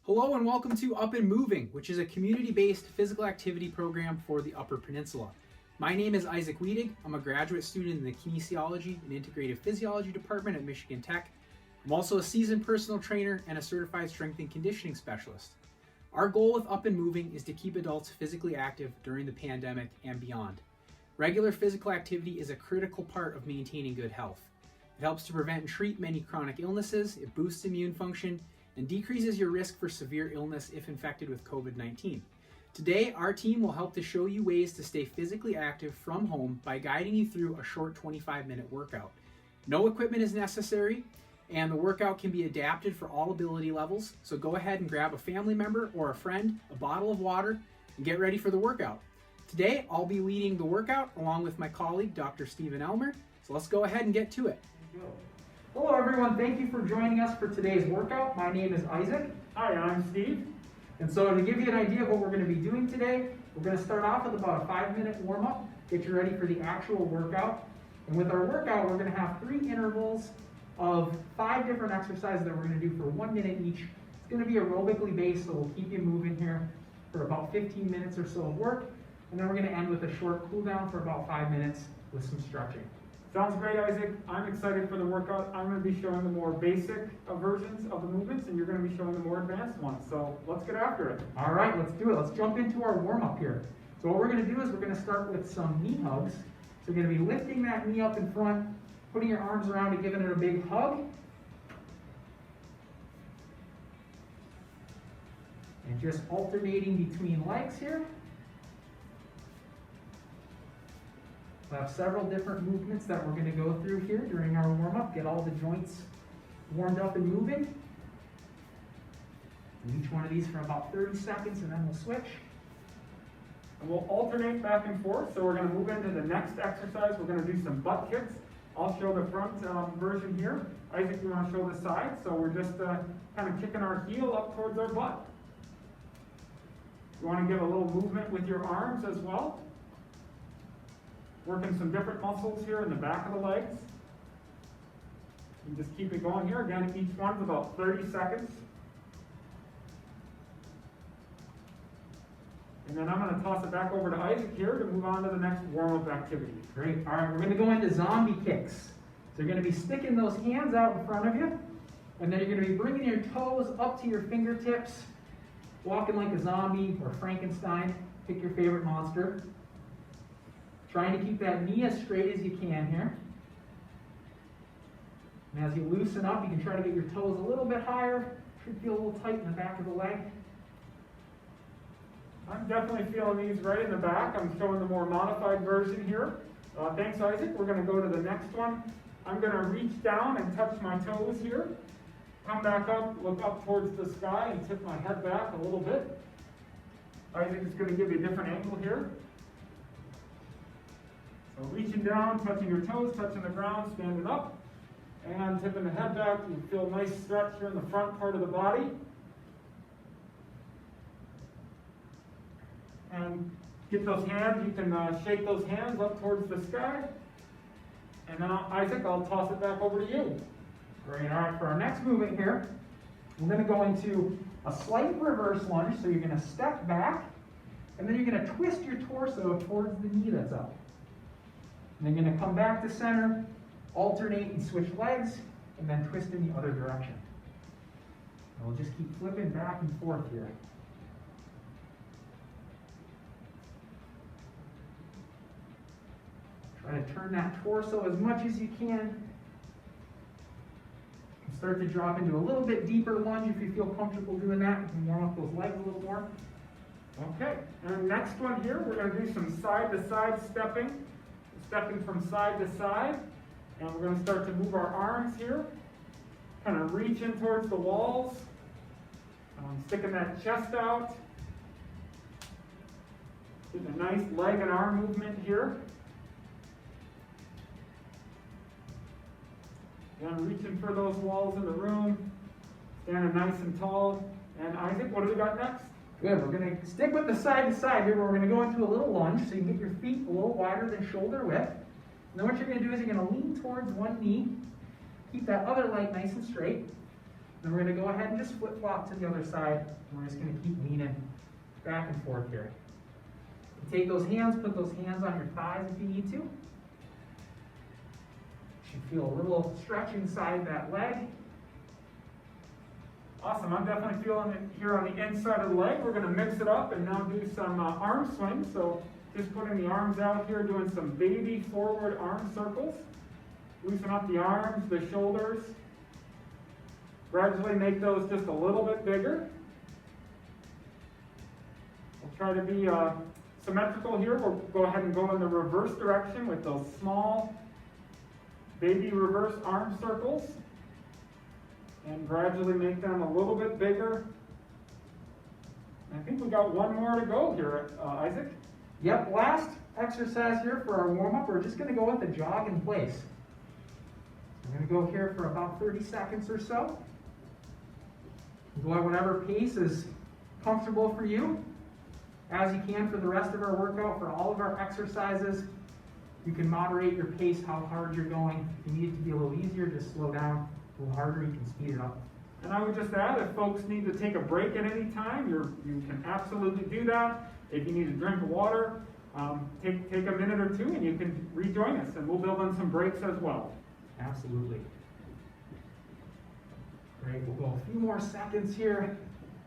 Hello and welcome to Up and Moving, which is a community-based physical activity program for the Upper Peninsula. My name is Isaac Weedig. I'm a graduate student in the Kinesiology and Integrative Physiology department at Michigan Tech. I'm also a seasoned personal trainer and a certified strength and conditioning specialist. Our goal with Up and Moving is to keep adults physically active during the pandemic and beyond. Regular physical activity is a critical part of maintaining good health. It helps to prevent and treat many chronic illnesses, it boosts immune function, and decreases your risk for severe illness if infected with COVID-19. Today, our team will help to show you ways to stay physically active from home by guiding you through a short 25-minute workout. No equipment is necessary, and the workout can be adapted for all ability levels, so go ahead and grab a family member or a friend, a bottle of water, and get ready for the workout. Today, I'll be leading the workout along with my colleague, Dr. Stephen Elmer, so let's go ahead and get to it. Hello everyone, thank you for joining us for today's workout. My name is Isaac. Hi, I'm Steve. And so to give you an idea of what we're going to be doing today, we're going to start off with about a 5-minute warm-up, get you ready for the actual workout. And with our workout, we're going to have 3 intervals of 5 different exercises that we're going to do for 1 minute each. It's going to be aerobically based, so we'll keep you moving here for about 15 minutes or so of work. And then we're going to end with a short cool down for about 5 minutes with some stretching. Sounds great, Isaac. I'm excited for the workout. I'm going to be showing the more basic versions of the movements, and you're going to be showing the more advanced ones. So let's get after it. All right, let's do it. Let's jump into our warm-up here. So what we're going to do is we're going to start with some knee hugs. So you're going to be lifting that knee up in front, putting your arms around and giving it a big hug. And just alternating between legs here. We'll have several different movements that we're going to go through here during our warm-up. Get all the joints warmed up and moving. And each one of these for about 30 seconds, and then we'll switch. And we'll alternate back and forth. So we're going to move into the next exercise. We're going to do some butt kicks. I'll show the front version here. Isaac, you want to show the side? So we're just kind of kicking our heel up towards our butt. You want to give a little movement with your arms as well. Working some different muscles here in the back of the legs. You just keep it going here. Again, each one's about 30 seconds. And then I'm going to toss it back over to Isaac here to move on to the next warm-up activity. Great. All right, we're going to go into zombie kicks. So you're going to be sticking those hands out in front of you, and then you're going to be bringing your toes up to your fingertips, walking like a zombie or Frankenstein. Pick your favorite monster. Trying to keep that knee as straight as you can here. And as you loosen up, you can try to get your toes a little bit higher. Should feel a little tight in the back of the leg. I'm definitely feeling these right in the back. I'm showing the more modified version here. Thanks, Isaac. We're going to go to the next one. I'm going to reach down and touch my toes here. Come back up, look up towards the sky, and tip my head back a little bit. Isaac is going to give you a different angle here. So reaching down, touching your toes, touching the ground, standing up, and tipping the head back. You feel a nice stretch here in the front part of the body. And get those hands, you can shake those hands up towards the sky. And now, Isaac, I'll toss it back over to you. Great. All right, for our next movement here, we're going to go into a slight reverse lunge. So you're going to step back, and then you're going to twist your torso towards the knee that's up. And then you're going to come back to center, alternate and switch legs, and then twist in the other direction. And we'll just keep flipping back and forth here. Try to turn that torso as much as you can. Start to drop into a little bit deeper lunge if you feel comfortable doing that. You can warm up those legs a little more. Okay, and next one here, we're going to do some side-to-side stepping. Stepping from side to side, and we're going to start to move our arms here, kind of reaching towards the walls, sticking that chest out, getting a nice leg and arm movement here, and reaching for those walls in the room, standing nice and tall. And Isaac, what do we got next? Good, we're going to stick with the side to side here, where we're going to go into a little lunge, so you can get your feet a little wider than shoulder width. And then what you're going to do is you're going to lean towards one knee, keep that other leg nice and straight, Then we're going to go ahead and just flip-flop to the other side. We're just going to keep leaning back and forth here. Take those hands, put those hands on your thighs if you need to. You should feel a little stretch inside that leg. Awesome, I'm definitely feeling it here on the inside of the leg. We're going to mix it up and now do some arm swings. So just putting the arms out here, doing some baby forward arm circles. Loosen up the arms, the shoulders. Gradually make those just a little bit bigger. We'll try to be symmetrical here. We'll go ahead and go in the reverse direction with those small baby reverse arm circles. And gradually make them a little bit bigger. I think we got one more to go here, Isaac. Yep, last exercise here for our warm-up. We're just going to go with the jog in place. We're going to go here for about 30 seconds or so. Go at whatever pace is comfortable for you. As you can for the rest of our workout, for all of our exercises, you can moderate your pace, how hard you're going. If you need it to be a little easier, just slow down. A little harder, you can speed it up. And I would just add, if folks need to take a break at any time, you can absolutely do that. If you need a drink of water, take a minute or two and you can rejoin us, and we'll build in some breaks as well. Absolutely. Great, we'll go a few more seconds here.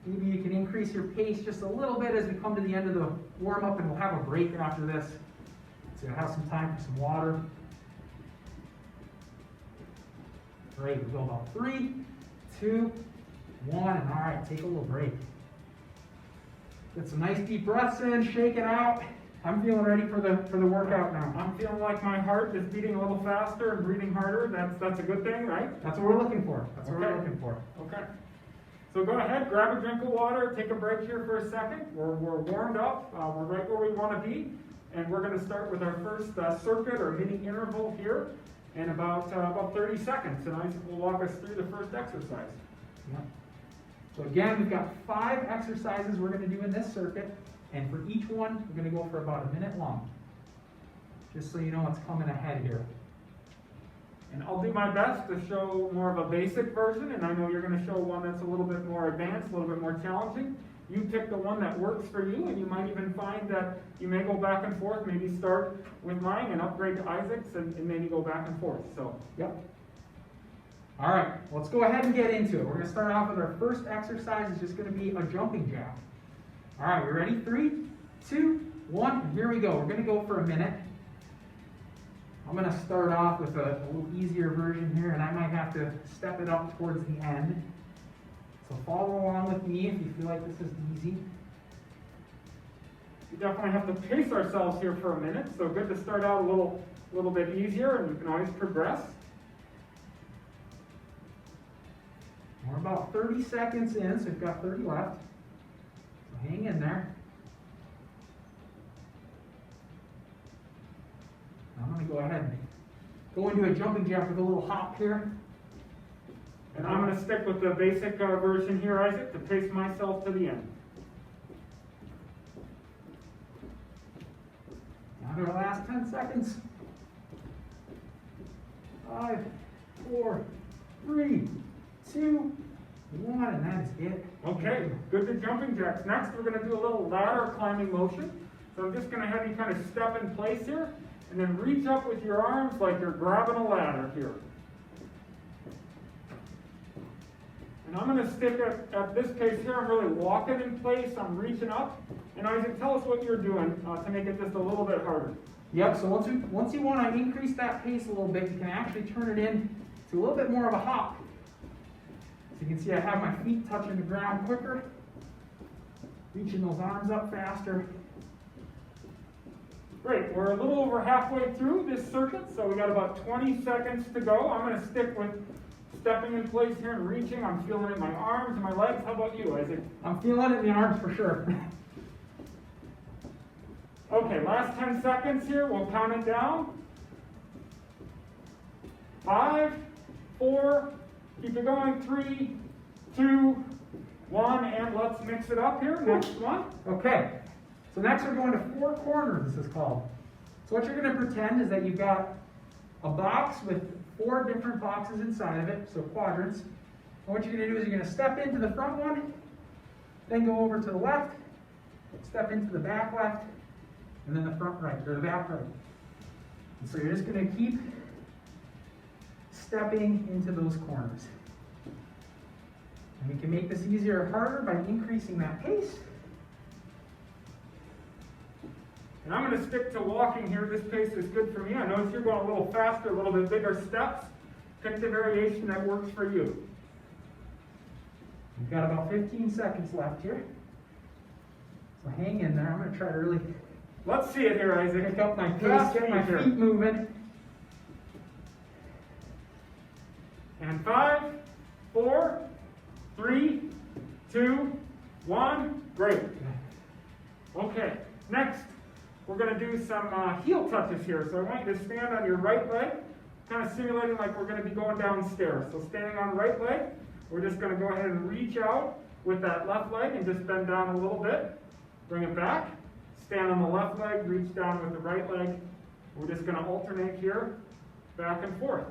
Maybe you can increase your pace just a little bit as we come to the end of the warm-up, and we'll have a break after this. So you'll have some time for some water. Great, we'll go about 3, 2, 1, and all right, take a little break. Get some nice deep breaths in, shake it out. I'm feeling ready for the workout now. I'm feeling like my heart is beating a little faster and breathing harder. That's a good thing, right? That's what we're looking for. That's what we're looking for. Okay. So go ahead, grab a drink of water, take a break here for a second. We're warmed up. We're right where we want to be. And we're going to start with our first circuit or mini interval here in about 30 seconds. And Isaac will walk us through the first exercise. Yep. So again, we've got 5 exercises we're going to do in this circuit. And for each one, we're going to go for about a minute long. Just so you know what's coming ahead here. And I'll do my best to show more of a basic version, and I know you're going to show one that's a little bit more advanced, a little bit more challenging. You pick the one that works for you, and you might even find that you may go back and forth, maybe start with mine and upgrade to Isaac's, and maybe go back and forth. So, yep. All right, let's go ahead and get into it. We're going to start off with our first exercise. It's just going to be a jumping jack. All right, we ready? 3, 2, 1, and here we go. We're going to go for a minute. I'm going to start off with a little easier version here, and I might have to step it up towards the end. So follow along with me if you feel like this is easy. We definitely have to pace ourselves here for a minute, so good to start out a little bit easier, and you can always progress. We're about 30 seconds in, so we've got 30 left. So hang in there. I'm going to go ahead and go into a jumping jack with a little hop here. And I'm going to stick with the basic version here, Isaac, to pace myself to the end. Down to our last 10 seconds. 5, 4, 3, 2, 1, and that is it. Okay, good to jumping jacks. Next, we're going to do a little ladder climbing motion. So I'm just going to have you kind of step in place here, and then reach up with your arms like you're grabbing a ladder here. And I'm going to stick at this pace here. I'm really walking in place. I'm reaching up. And Isaac, tell us what you're doing to make it just a little bit harder. Yep, so once you want to increase that pace a little bit, you can actually turn it in to a little bit more of a hop. So you can see I have my feet touching the ground quicker, reaching those arms up faster. Great, we're a little over halfway through this circuit, so we got about 20 seconds to go. I'm going to stick with stepping in place here and reaching. I'm feeling it in my arms and my legs. How about you, Isaac? I'm feeling it in the arms for sure. Okay, last 10 seconds here. We'll count it down. 5, 4, keep it going. 3, 2, 1, and let's mix it up here. Next one. Okay, so next we're going to 4 corners, this is called. So what you're going to pretend is that you've got a box with 4 different boxes inside of it, so quadrants, what you're going to do is you're going to step into the front one, then go over to the left, step into the back left, and then the front right, or the back right. And so you're just going to keep stepping into those corners. And we can make this easier or harder by increasing that pace. And I'm going to stick to walking here. This pace is good for me. I notice you're going a little faster, a little bit bigger steps. Pick the variation that works for you. We've got about 15 seconds left here. So hang in there. I'm going to try to really Let's see it here, Isaac. pick up my pace, Fast get my feet here. feet moving. And 5, 4, 3, 2, 1. Great. Okay. Next, we're going to do some heel touches here. So I want you to stand on your right leg, kind of simulating like we're going to be going downstairs. So standing on right leg, we're just going to go ahead and reach out with that left leg and just bend down a little bit. Bring it back. Stand on the left leg, reach down with the right leg. We're just going to alternate here, back and forth.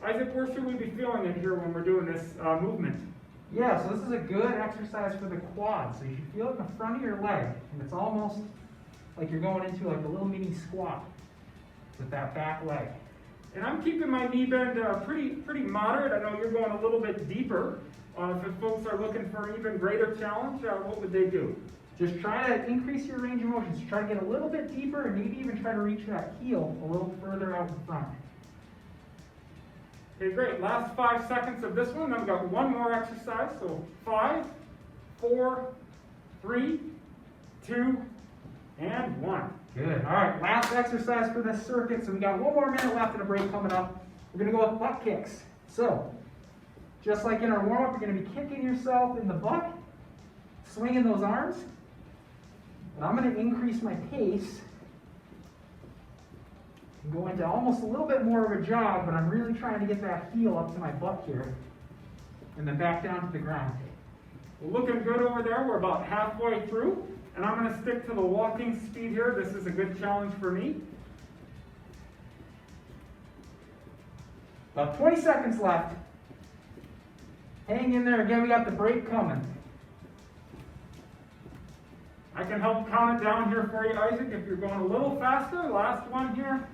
Isaac, where should we be feeling it here when we're doing this movement? Yeah, so this is a good exercise for the quads. So you should feel it in the front of your leg, and it's almost like you're going into like a little mini squat with that back leg. And I'm keeping my knee bend pretty moderate. I know you're going a little bit deeper. If folks are looking for an even greater challenge, what would they do? Just try to increase your range of motion. So try to get a little bit deeper and maybe even try to reach that heel a little further out in front. Okay, great. Last 5 seconds of this one. Then we've got one more exercise. So 5, 4, 3, 2, and 1. Good. All right, last exercise for this circuit. So we got 1 more minute left in a break coming up. We're going to go with butt kicks. So, just like in our warm-up, you're going to be kicking yourself in the butt, swinging those arms. And I'm going to increase my pace and go into almost a little bit more of a jog, but I'm really trying to get that heel up to my butt here and then back down to the ground. We're looking good over there. We're about halfway through. And I'm going to stick to the walking speed here. This is a good challenge for me. About 20 seconds left. Hang in there. Again, we got the break coming. I can help count it down here for you, Isaac, if you're going a little faster. Last one here.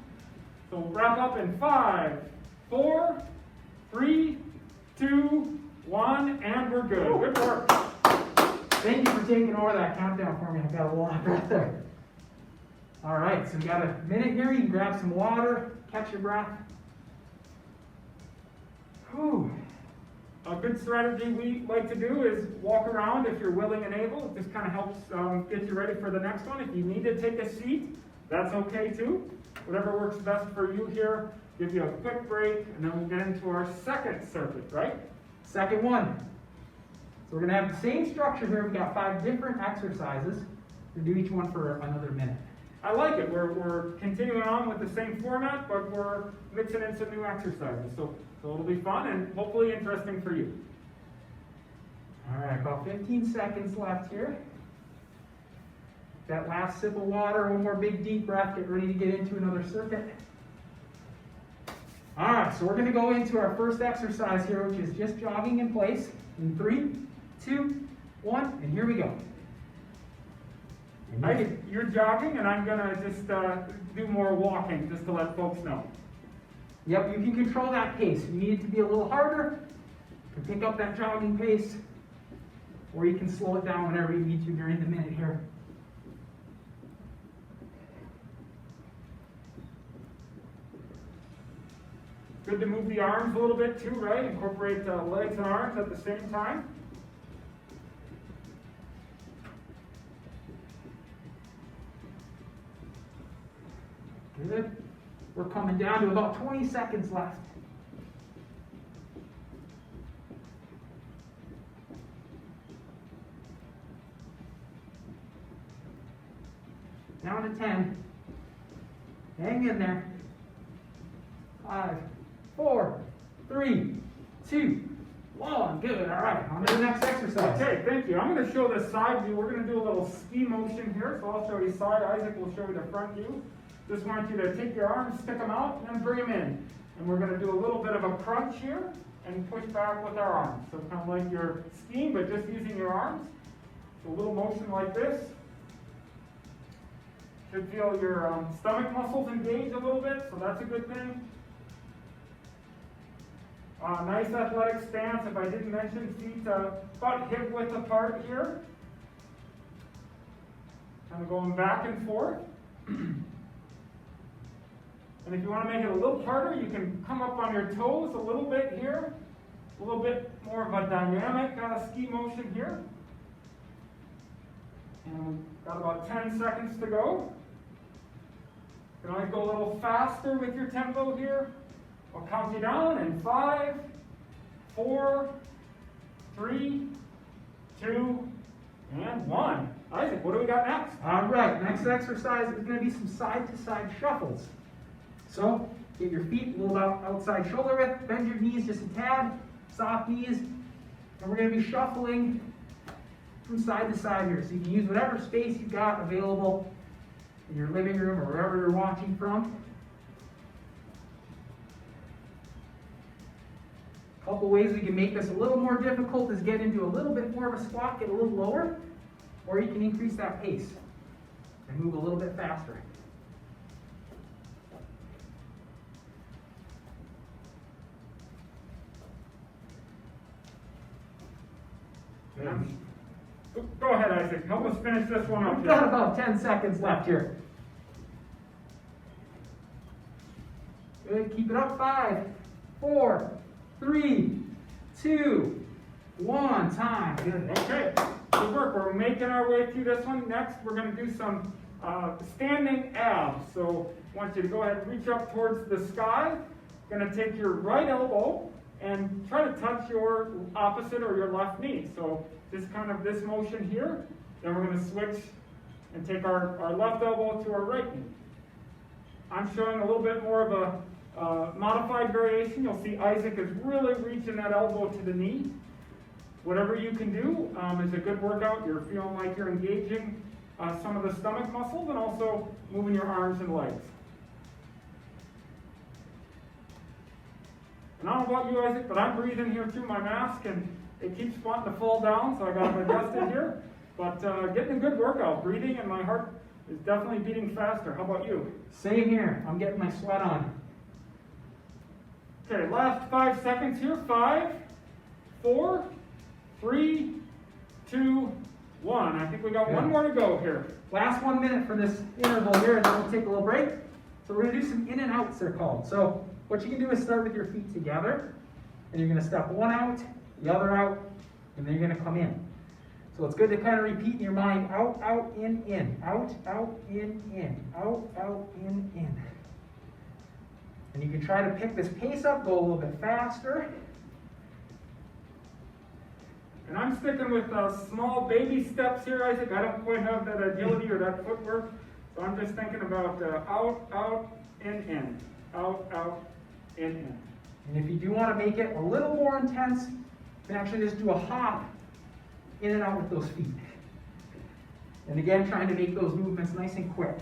So we'll wrap up in 5, 4, 3, 2, 1, and we're good. Good work. Thank you for taking over that countdown for me. I got a lot right there. All right, so we got a minute here. You can grab some water, catch your breath. Whew. A good strategy we like to do is walk around if you're willing and able. It just kind of helps get you ready for the next one. If you need to take a seat, that's okay too. Whatever works best for you here. Give you a quick break, and then we'll get into our second circuit, right? Second one. So we're going to have the same structure here. We've got 5 different exercises. We'll do each one for another minute. I like it. We're continuing on with the same format, but we're mixing in some new exercises. So it'll be fun and hopefully interesting for you. All right, about 15 seconds left here. That last sip of water, 1 more big deep breath, get ready to get into another circuit. All right, so we're going to go into our first exercise here, which is just jogging in place. In 3, 2, 1, and here we go. You're jogging, and I'm going to just do more walking just to let folks know. Yep, you can control that pace. If you need it to be a little harder, you can pick up that jogging pace, or you can slow it down whenever you need to during the minute here. Good to move the arms a little bit too, right? Incorporate legs and arms at the same time. Good. We're coming down to about 20 seconds left. Down to 10. Hang in there. 5, 4, 3, 2, 1. Good. All right. On to the next exercise. Okay, thank you. I'm going to show the side view. We're going to do a little ski motion here. So I'll show you side. Isaac will show you the front view. Just want you to take your arms, stick them out, and then bring them in. And we're going to do a little bit of a crunch here. and push back with our arms. So kind of like you're skiing, but just using your arms. So a little motion like this. Should feel your stomach muscles engage a little bit, so that's a good thing. Nice athletic stance. If I didn't mention, feet about hip width apart here. Kind of going back and forth. And if you want to make it a little harder, you can come up on your toes a little bit here. A little bit more of a dynamic ski motion here. And we've got about 10 seconds to go. You can always go a little faster with your tempo here. I'll count you down in 5, 4, 3, 2, and 1. Isaac, what do we got next? All right, next exercise is going to be some side-to-side shuffles. So, get your feet a little outside shoulder width, bend your knees just a tad, soft knees, and we're going to be shuffling from side to side here. So you can use whatever space you've got available in your living room or wherever you're watching from. A couple ways we can make this a little more difficult is get into a little bit more of a squat, get a little lower, or you can increase that pace and move a little bit faster. Go ahead, Isaac. Help us finish this one up. We've got about 10 seconds left here. Good. Keep it up. 5, 4, 3, 2, 1. Time. Good. Okay. Good work. We're making our way through this one. Next, we're going to do some standing abs. So I want you to go ahead and reach up towards the sky. You're going to take your right elbow and try to touch your opposite or your left knee. So just kind of this motion here. Then we're going to switch and take our left elbow to our right knee. I'm showing a little bit more of a modified variation. You'll see Isaac is really reaching that elbow to the knee. Whatever you can do is a good workout. You're feeling like you're engaging some of the stomach muscles and also moving your arms and legs. And I don't know about you, Isaac, but I'm breathing here through my mask and it keeps wanting to fall down, so I got it adjusted here. But getting a good workout, breathing, and my heart is definitely beating faster. How about you? Same here. I'm getting my sweat on. Okay, last 5 seconds here. 5, 4, 3, 2, 1. I think we got one more to go here. Last 1 minute for this interval here, and then we'll take a little break. So we're going to do some in and outs, they're called. So what you can do is start with your feet together, and you're going to step one out, the other out, and then you're going to come in. So it's good to kind of repeat in your mind, out, out, in, out, out, in, out, out, in. And you can try to pick this pace up, go a little bit faster. And I'm sticking with small baby steps here, Isaac. I don't quite have that agility or that footwork, so I'm just thinking about out, out, in, out, out, in. And if you do want to make it a little more intense, you can actually just do a hop in and out with those feet. And again, trying to make those movements nice and quick.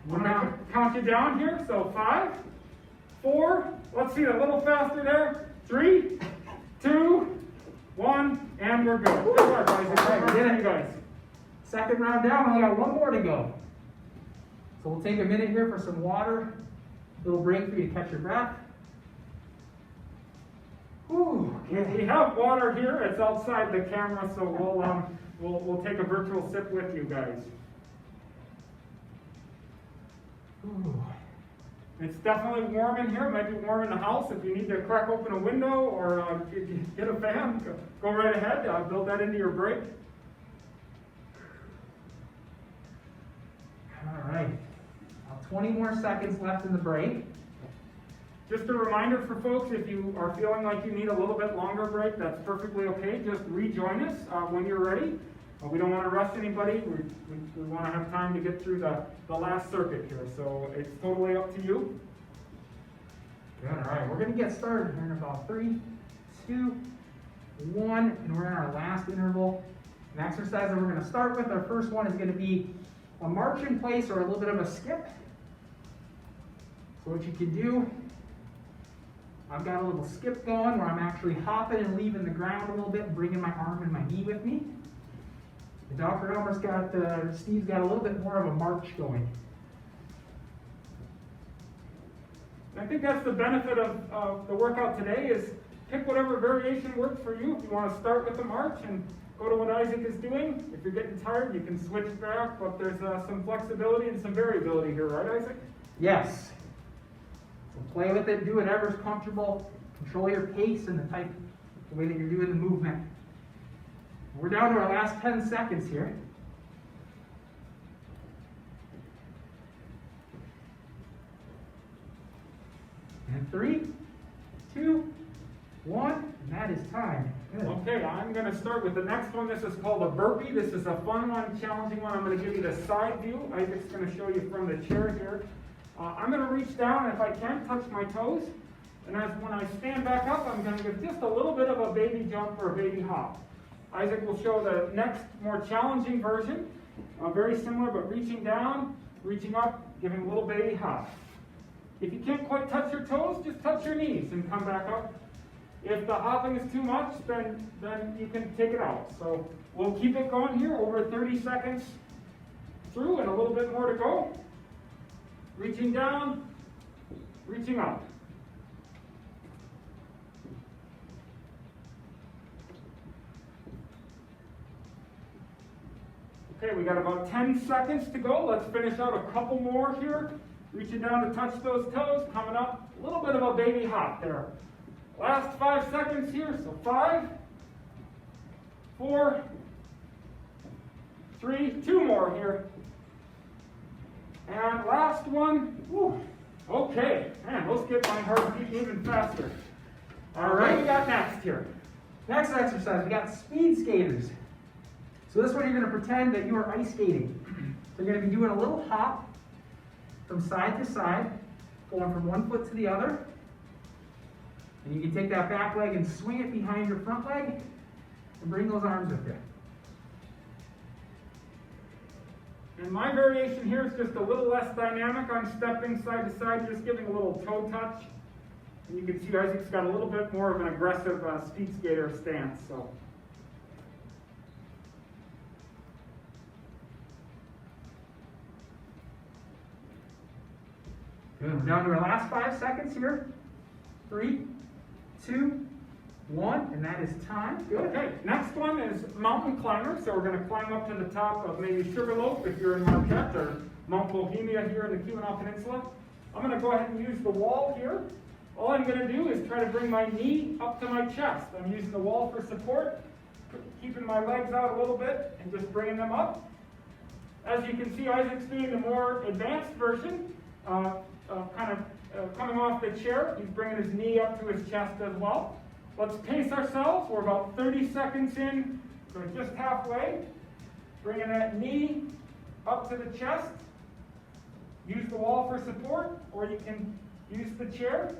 I'm going to count you down here. So 5, 4, let's see, a little faster there. 3, 2, 1, and we're good. Good work, Isaac. All right, we did it. You guys. Second round down, we only got one more to go. So we'll take a minute here for some water. A little break for you to catch your breath. Ooh, okay. We have water here. It's outside the camera, so we'll take a virtual sip with you guys. Ooh. It's definitely warm in here. It might be warm in the house. If you need to crack open a window or get a fan, go right ahead. Build that into your break. All right. 20 more seconds left in the break. Just a reminder for folks, if you are feeling like you need a little bit longer break, that's perfectly okay. Just rejoin us when you're ready. We don't want to rush anybody. We want to have time to get through the last circuit here. So it's totally up to you. Good. All right. We're going to get started here in about 3, 2, 1, and we're in our last interval. An exercise that we're going to start with. Our first one is going to be a march in place or a little bit of a skip. So what you can do I've got a little skip going where I'm actually hopping and leaving the ground a little bit and bringing my arm and my knee with me. Dr. Elmer's got, Steve's got a little bit more of a march going. I think that's the benefit of the workout today is pick whatever variation works for you. If you want to start with the march and go to what Isaac is doing, if you're getting tired, you can switch back, but there's some flexibility and some variability here, right, Isaac? Yes. So play with it, do whatever's comfortable, control your pace and the way that you're doing the movement. We're down to our last 10 seconds here. And 3, 2, 1, and that is time. Good. Okay, I'm going to start with the next one. This is called a burpee. This is a fun one, challenging one. I'm going to give you the side view. Isaac's going to show you from the chair here. I'm going to reach down, and if I can, touch my toes. And when I stand back up, I'm going to give just a little bit of a baby jump or a baby hop. Isaac will show the next more challenging version. Very similar, but reaching down, reaching up, giving a little baby hop. If you can't quite touch your toes, just touch your knees and come back up. If the hopping is too much, then you can take it out. So we'll keep it going here over 30 seconds through and a little bit more to go. Reaching down, reaching up. Okay, we got about 10 seconds to go. Let's finish out a couple more here. Reaching down to touch those toes, coming up. A little bit of a baby hop there. Last 5 seconds here, so 5, 4, 3, 2 more here. And last one, whew. Okay, man, let's get my heart beat moving faster. All right, what do we got next here? Next exercise, we got speed skaters. So this one you're going to pretend that you are ice skating. So you're going to be doing a little hop from side to side, going from one foot to the other. And you can take that back leg and swing it behind your front leg and bring those arms with you. And my variation here is just a little less dynamic. I'm stepping side to side, just giving a little toe touch. And you can see Isaac's got a little bit more of an aggressive speed skater stance. So. Good. We're down to our last 5 seconds here. 3, 2, 1, and that is time. Good. Okay, next one is mountain climber. So we're going to climb up to the top of maybe Sugarloaf if you're in Marquette, or Mount Bohemia here in the Keweenaw Peninsula. I'm going to go ahead and use the wall here. All I'm going to do is try to bring my knee up to my chest. I'm using the wall for support, keeping my legs out a little bit and just bringing them up. As you can see, Isaac's doing the more advanced version. Coming off the chair, he's bringing his knee up to his chest as well. Let's pace ourselves. We're about 30 seconds in, we're just halfway. Bringing that knee up to the chest. Use the wall for support, or you can use the chair.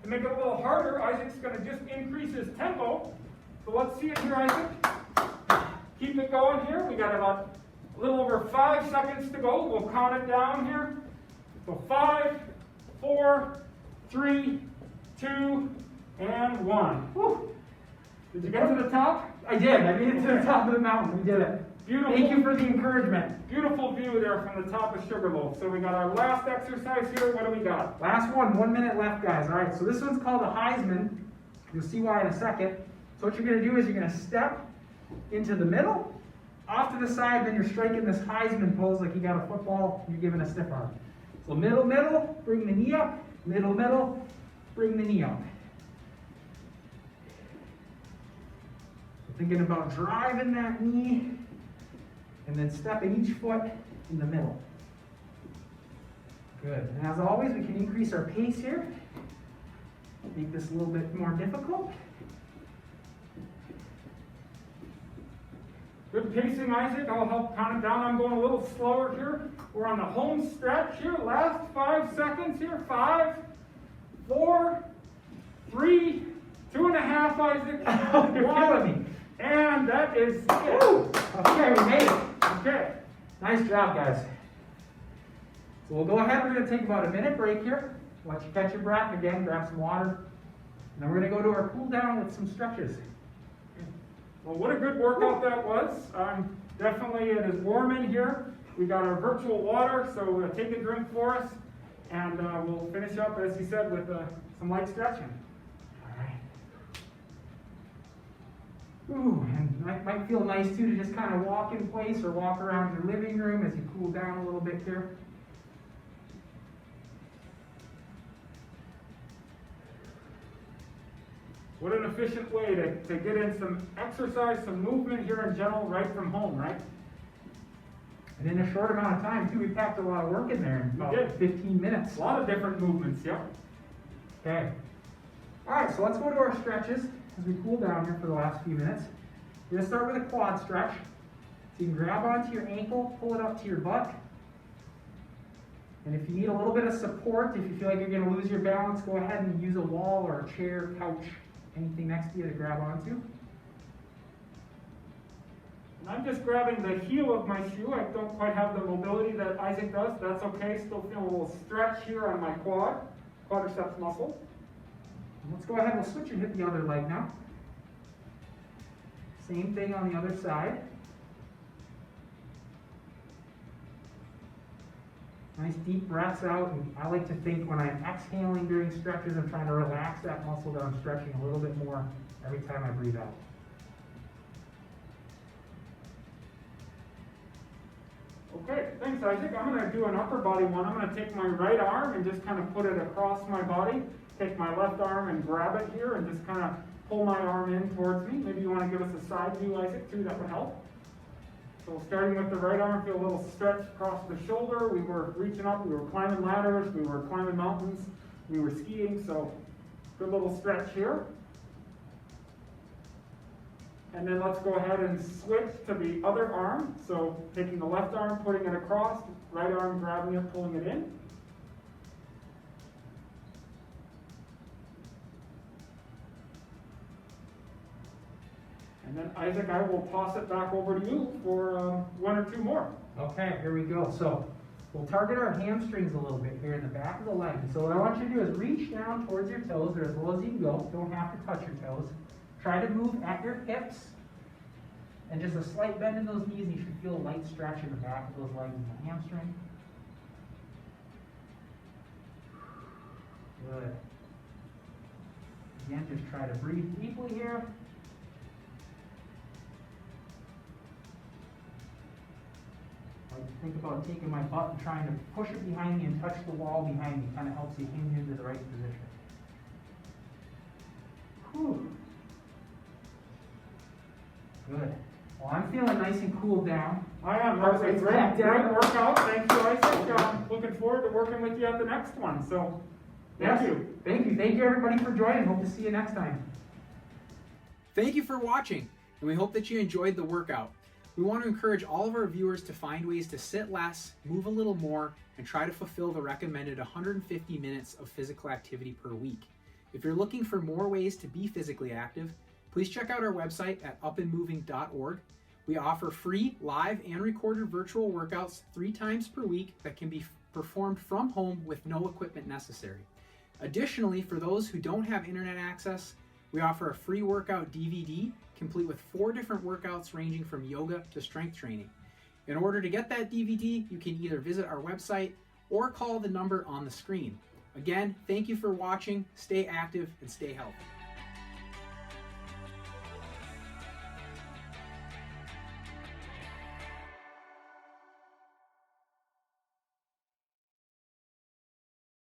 To make it a little harder, Isaac's going to just increase his tempo. So let's see it here, Isaac. Keep it going here. We got about a little over 5 seconds to go. We'll count it down here. So 5, 4, 3, 2, and 1. Whew. Did you get to the top? I did. I made it to the top of the mountain. We did it. Beautiful. Thank you for the encouragement. Beautiful view there from the top of Sugarloaf. So we got our last exercise here. What do we got? Last one. 1 minute left, guys. All right, so this one's called a Heisman. You'll see why in a second. So what you're going to do is you're going to step into the middle, off to the side, then you're striking this Heisman pose like you got a football, you're giving a stiff arm. So middle, middle, bring the knee up. Middle, middle, bring the knee up. So thinking about driving that knee, and then stepping each foot in the middle. Good. And as always, we can increase our pace here. Make this a little bit more difficult. Good pacing, Isaac. I'll help count it down. I'm going a little slower here. We're on the home stretch here. Last 5 seconds here. 5, 4, 3, 2.5, Isaac. You're killing me. And that is it. Woo! Okay, we made it. Okay. Nice job, guys. So we'll go ahead. We're going to take about a minute break here. Once you catch your breath, again, grab some water. And then we're going to go to our cool down with some stretches. Well, what a good workout that was. Definitely it is warm in here. We got our virtual water, so take a drink for us. And we'll finish up, as he said, with some light stretching. All right. Ooh, and it might feel nice too to just kind of walk in place or walk around your living room as you cool down a little bit here. What an efficient way to get in some exercise, some movement here in general, right from home, right? And in a short amount of time, too, we packed a lot of work in there in about 15 minutes. A lot of different movements, yep. Okay. All right, so let's go to our stretches as we cool down here for the last few minutes. We're going to start with a quad stretch. So you can grab onto your ankle, pull it up to your butt. And if you need a little bit of support, if you feel like you're going to lose your balance, go ahead and use a wall or a chair, couch, anything next to you to grab onto. And I'm just grabbing the heel of my shoe. I don't quite have the mobility that Isaac does. That's okay. Still feel a little stretch here on my quadriceps muscle. And let's go ahead and we'll switch and hit the other leg now. Same thing on the other side. Nice deep breaths out, and I like to think when I'm exhaling during stretches, I'm trying to relax that muscle that I'm stretching a little bit more every time I breathe out. Okay, thanks Isaac. I'm going to do an upper body one. I'm going to take my right arm and just kind of put it across my body. Take my left arm and grab it here and just kind of pull my arm in towards me. Maybe you want to give us a side view, Isaac, too. That would help. So starting with the right arm, feel a little stretch across the shoulder. We were reaching up, we were climbing ladders, we were climbing mountains, we were skiing, so good little stretch here. And then let's go ahead and switch to the other arm. So taking the left arm, putting it across, right arm grabbing it, pulling it in. And then Isaac, I will toss it back over to you for one or two more. Okay, here we go. So we'll target our hamstrings a little bit here in the back of the leg. So what I want you to do is reach down towards your toes. They're as low as you can go. Don't have to touch your toes. Try to move at your hips. And just a slight bend in those knees. You should feel a light stretch in the back of those legs and the hamstring. Good. Again, just try to breathe deeply here. Think about taking my butt and trying to push it behind me and touch the wall behind me. Kind of helps you hinge into the right position. Whew. Good. Well, I'm feeling nice and cooled down. I am. That was a great workout. Thank you, Isaac. Looking forward to working with you at the next one. So, thank you. Thank you. Thank you, everybody, for joining. Hope to see you next time. Thank you for watching, and we hope that you enjoyed the workout. We want to encourage all of our viewers to find ways to sit less, move a little more, and try to fulfill the recommended 150 minutes of physical activity per week. If you're looking for more ways to be physically active, please check out our website at upandmoving.org. We offer free live and recorded virtual workouts 3 times per week that can be performed from home with no equipment necessary. Additionally, for those who don't have internet access, we offer a free workout DVD complete with 4 different workouts ranging from yoga to strength training. In order to get that DVD, you can either visit our website or call the number on the screen. Again, thank you for watching, stay active, and stay healthy.